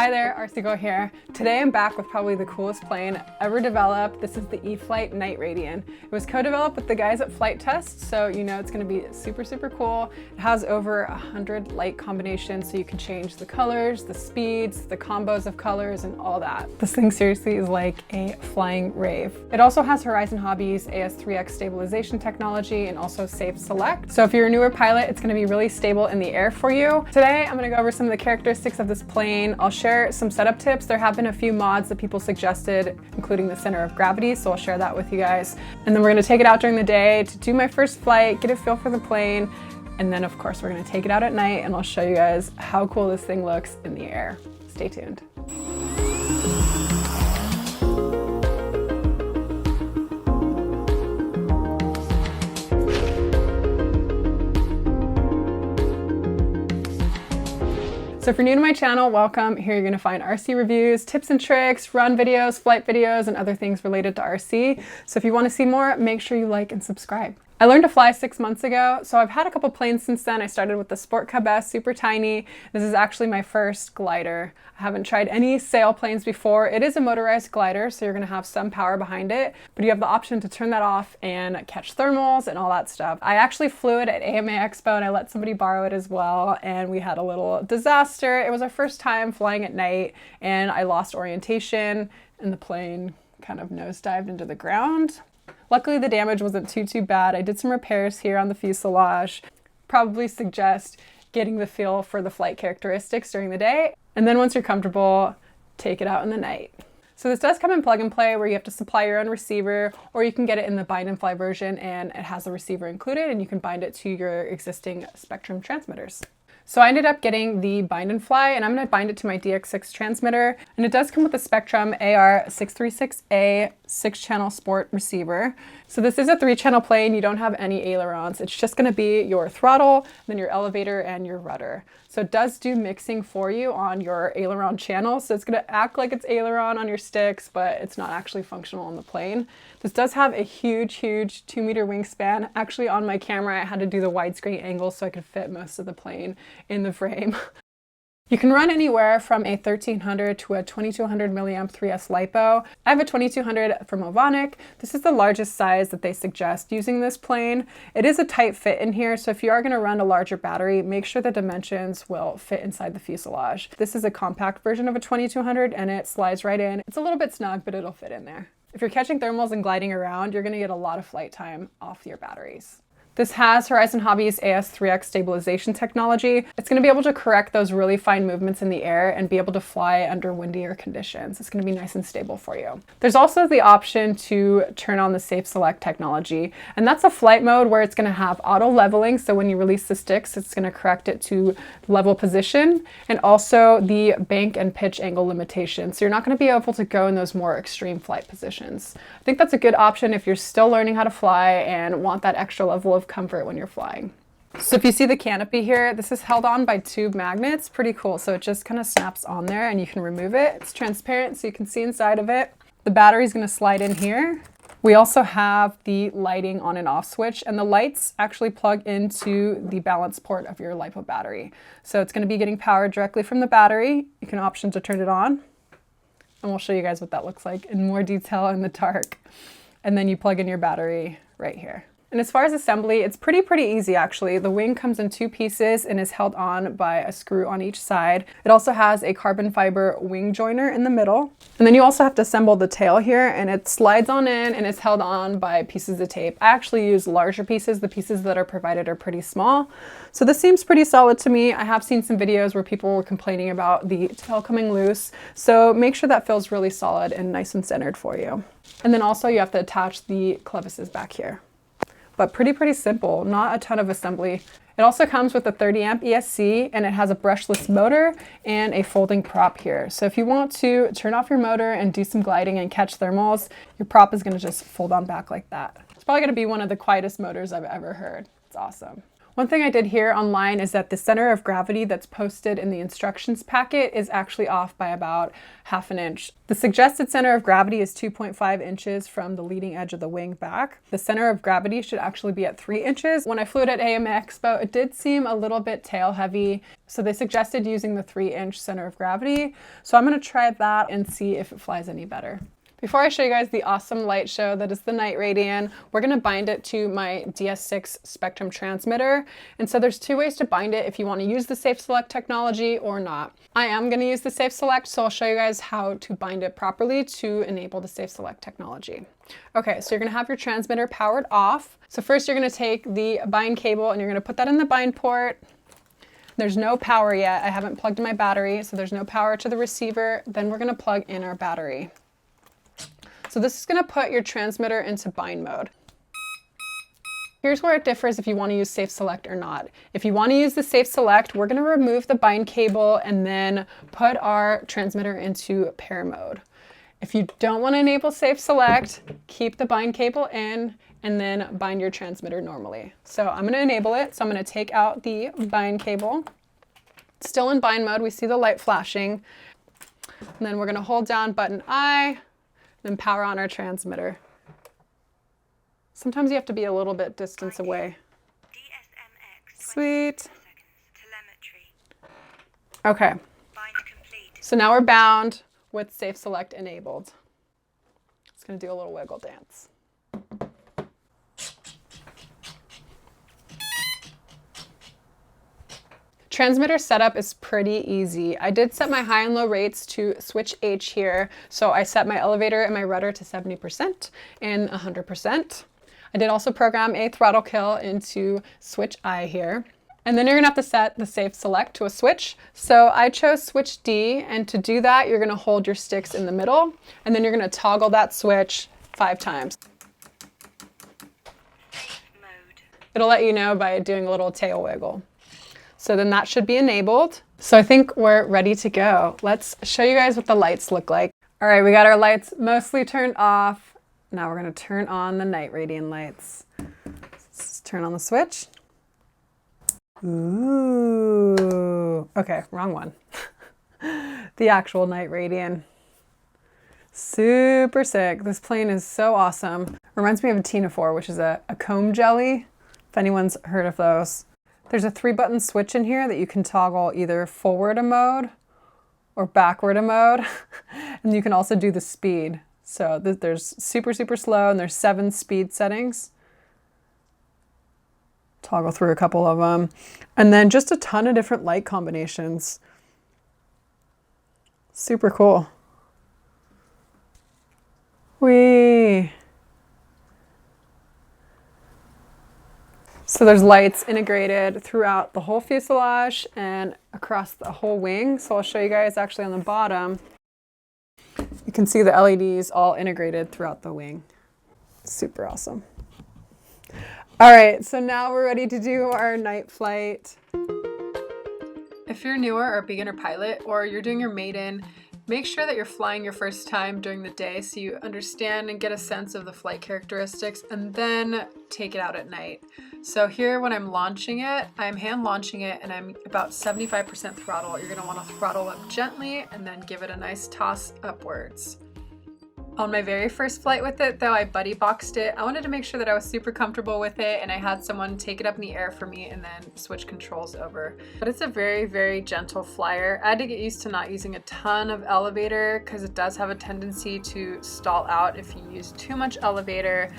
Hi there, RC Girl here. Today I'm back with probably the coolest plane ever developed. This is the E-flite Night Radian. It was co-developed with the guys at Flite Test, so you know it's going to be super, super cool. It has over 100 light combinations, so you can change the colors, the speeds, the combos of colors, and all that. This thing seriously is like a flying rave. It also has Horizon Hobbies AS3X stabilization technology and also Safe Select. So if you're a newer pilot, it's going to be really stable in the air for you. Today I'm going to go over some of the characteristics of this plane. I'll share some setup tips. There have been a few mods that people suggested, including the center of gravity, so I'll share that with you guys. And then we're going to take it out during the day to do my first flight, get a feel for the plane, and then of course we're going to take it out at night and I'll show you guys how cool this thing looks in the air. Stay tuned. So if you're new to my channel, welcome. Here you're gonna find RC reviews, tips and tricks, run videos, flight videos, and other things related to RC. So if you wanna see more, make sure you like and subscribe. I learned to fly 6 months ago, so I've had a couple planes since then. I started with the Sport Cub S, super tiny. This is actually my first glider. I haven't tried any sail planes before. It is a motorized glider, so you're gonna have some power behind it, but you have the option to turn that off and catch thermals and all that stuff. I actually flew it at AMA Expo and I let somebody borrow it as well, and we had a little disaster. It was our first time flying at night, and I lost orientation, and the plane kind of nosedived into the ground. Luckily, the damage wasn't too bad. I did some repairs here on the fuselage. Probably suggest getting the feel for the flight characteristics during the day, and then once you're comfortable, take it out in the night. So this does come in plug and play where you have to supply your own receiver, or you can get it in the bind and fly version and it has a receiver included and you can bind it to your existing Spectrum transmitters. So I ended up getting the bind and fly, and I'm going to bind it to my DX6 transmitter, and it does come with a Spectrum AR636A 6-channel sport receiver. So this is a 3-channel plane. You don't have any ailerons. It's just going to be your throttle, then your elevator, and your rudder. So it does do mixing for you on your aileron channel. So it's going to act like it's aileron on your sticks, but it's not actually functional on the plane. This does have a huge 2-meter wingspan. Actually, on my camera, I had to do the widescreen angle so I could fit most of the plane in the frame. You can run anywhere from a 1300 to a 2200 milliamp 3S LiPo. I have a 2200 from Ovonic. This is the largest size that they suggest using this plane. It is a tight fit in here, so if you are going to run a larger battery, make sure the dimensions will fit inside the fuselage. This is a compact version of a 2200 and it slides right in. It's a little bit snug, but it'll fit in there. If you're catching thermals and gliding around, you're going to get a lot of flight time off your batteries. This has Horizon Hobbies AS3X stabilization technology. It's going to be able to correct those really fine movements in the air and be able to fly under windier conditions. It's going to be nice and stable for you. There's also the option to turn on the Safe Select technology, and that's a flight mode where it's going to have auto leveling. So when you release the sticks, it's going to correct it to level position, and also the bank and pitch angle limitation. So you're not going to be able to go in those more extreme flight positions. I think that's a good option if you're still learning how to fly and want that extra level of comfort when you're flying. So if you see the canopy here, this is held on by tube magnets. Pretty cool. So it just kind of snaps on there and you can remove it. It's transparent so you can see inside of it. The battery is going to slide in here. We also have the lighting on and off switch, and the lights actually plug into the balance port of your LiPo battery. So it's going to be getting power directly from the battery. You can option to turn it on, and we'll show you guys what that looks like in more detail in the dark. And then you plug in your battery right here. And as far as assembly, it's pretty easy actually. The wing comes in 2 pieces and is held on by a screw on each side. It also has a carbon fiber wing joiner in the middle. And then you also have to assemble the tail here, and it slides on in and is held on by pieces of tape. I actually use larger pieces. The pieces that are provided are pretty small. So this seems pretty solid to me. I have seen some videos where people were complaining about the tail coming loose. So make sure that feels really solid and nice and centered for you. And then also you have to attach the clevises back here. But pretty simple, not a ton of assembly. It also comes with a 30 amp ESC, and it has a brushless motor and a folding prop here. So if you want to turn off your motor and do some gliding and catch thermals, your prop is going to just fold on back like that. It's probably going to be one of the quietest motors I've ever heard. It's awesome. One thing I did hear online is that the center of gravity that's posted in the instructions packet is actually off by about ½ inch. The suggested center of gravity is 2.5 inches from the leading edge of the wing back. The center of gravity should actually be at 3 inches. When I flew it at AMA Expo, it did seem a little bit tail heavy, so they suggested using the 3-inch center of gravity. So I'm going to try that and see if it flies any better. Before I show you guys the awesome light show that is the Night Radian, we're gonna bind it to my DS6 Spectrum transmitter. And so there's 2 ways to bind it if you wanna use the Safe Select technology or not. I am gonna use the Safe Select, so I'll show you guys how to bind it properly to enable the Safe Select technology. Okay, so you're gonna have your transmitter powered off. So first you're gonna take the bind cable and you're gonna put that in the bind port. There's no power yet. I haven't plugged in my battery, so there's no power to the receiver. Then we're gonna plug in our battery. So this is going to put your transmitter into bind mode. Here's where it differs if you want to use Safe Select or not. If you want to use the Safe Select, we're going to remove the bind cable and then put our transmitter into pair mode. If you don't want to enable Safe Select, keep the bind cable in and then bind your transmitter normally. So I'm going to enable it. So I'm going to take out the bind cable. Still in bind mode, we see the light flashing. And then we're going to hold down button I, then power on our transmitter. Sometimes you have to be a little bit distance away. Sweet. Okay. So now we're bound with Safe Select enabled. It's going to do a little wiggle dance. Transmitter setup is pretty easy. I did set my high and low rates to switch H here. So I set my elevator and my rudder to 70% and 100%. I did also program a throttle kill into switch I here. And then you're gonna have to set the Safe Select to a switch. So I chose switch D, and to do that, you're gonna hold your sticks in the middle, and then you're gonna toggle that switch 5 times. It'll let you know by doing a little tail wiggle. So then that should be enabled. So I think we're ready to go. Let's show you guys what the lights look like. All right, we got our lights mostly turned off. Now we're gonna turn on the Night Radian lights. Let's turn on the switch. Ooh, okay, wrong one. The actual Night Radian. Super sick. This plane is so awesome. Reminds me of a Tina 4, which is a comb jelly, if anyone's heard of those. There's a 3-button switch in here that you can toggle either forward a mode or backward a mode. And you can also do the speed. So there's super, super slow, and there's 7 speed settings. Toggle through a couple of them. And then just a ton of different light combinations. Super cool. Whee! So there's lights integrated throughout the whole fuselage and across the whole wing. So I'll show you guys actually on the bottom. You can see the LEDs all integrated throughout the wing. Super awesome. All right, so now we're ready to do our night flight. If you're newer or a beginner pilot, or you're doing your maiden, make sure that you're flying your first time during the day so you understand and get a sense of the flight characteristics, and then take it out at night. So here when I'm launching it, I'm hand launching it and I'm about 75% throttle. You're gonna wanna throttle up gently and then give it a nice toss upwards. On my very first flight with it though, I buddy boxed it. I wanted to make sure that I was super comfortable with it, and I had someone take it up in the air for me and then switch controls over. But it's a very, very gentle flyer. I had to get used to not using a ton of elevator because it does have a tendency to stall out if you use too much elevator.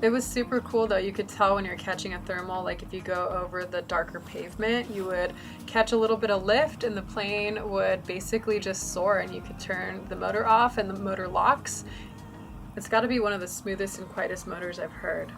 It was super cool though. You could tell when you're catching a thermal, like if you go over the darker pavement, you would catch a little bit of lift and the plane would basically just soar, and you could turn the motor off and the motor locks. It's got to be one of the smoothest and quietest motors I've heard.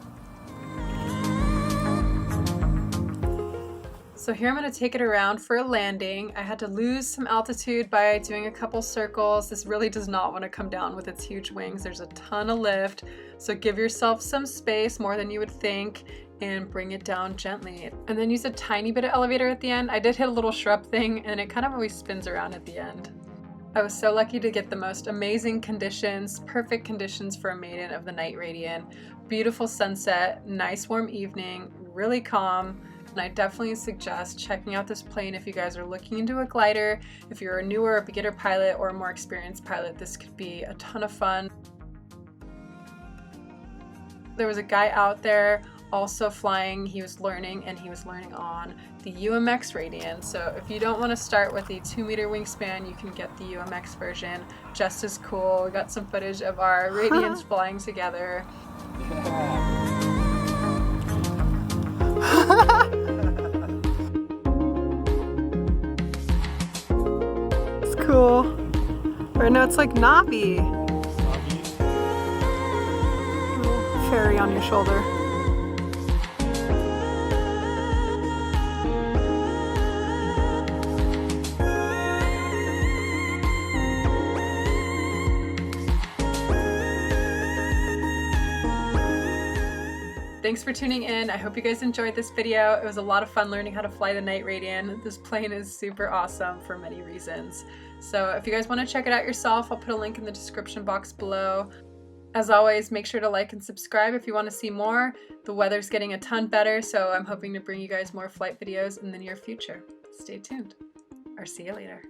So here I'm going to take it around for a landing. I had to lose some altitude by doing a couple circles. This really does not want to come down with its huge wings. There's a ton of lift. So give yourself some space, more than you would think, and bring it down gently. And then use a tiny bit of elevator at the end. I did hit a little shrub thing, and it kind of always spins around at the end. I was so lucky to get the most amazing conditions, perfect conditions for a maiden of the Night Radian. Beautiful sunset, nice warm evening, really calm. And I definitely suggest checking out this plane if you guys are looking into a glider. If you're a newer, beginner pilot or a more experienced pilot, this could be a ton of fun. There was a guy out there also flying. He was learning, and he was learning on the UMX Radian. So if you don't want to start with the 2-meter wingspan, you can get the UMX version, just as cool. We got some footage of our Radians flying together. It's cool. Or no, it's like knobby. Little fairy on your shoulder. Thanks for tuning in. I hope you guys enjoyed this video. It was a lot of fun learning how to fly the Night Radian. This plane is super awesome for many reasons. So if you guys want to check it out yourself, I'll put a link in the description box below. As always, make sure to like and subscribe if you want to see more. The weather's getting a ton better, so I'm hoping to bring you guys more flight videos in the near future. Stay tuned, or see you later.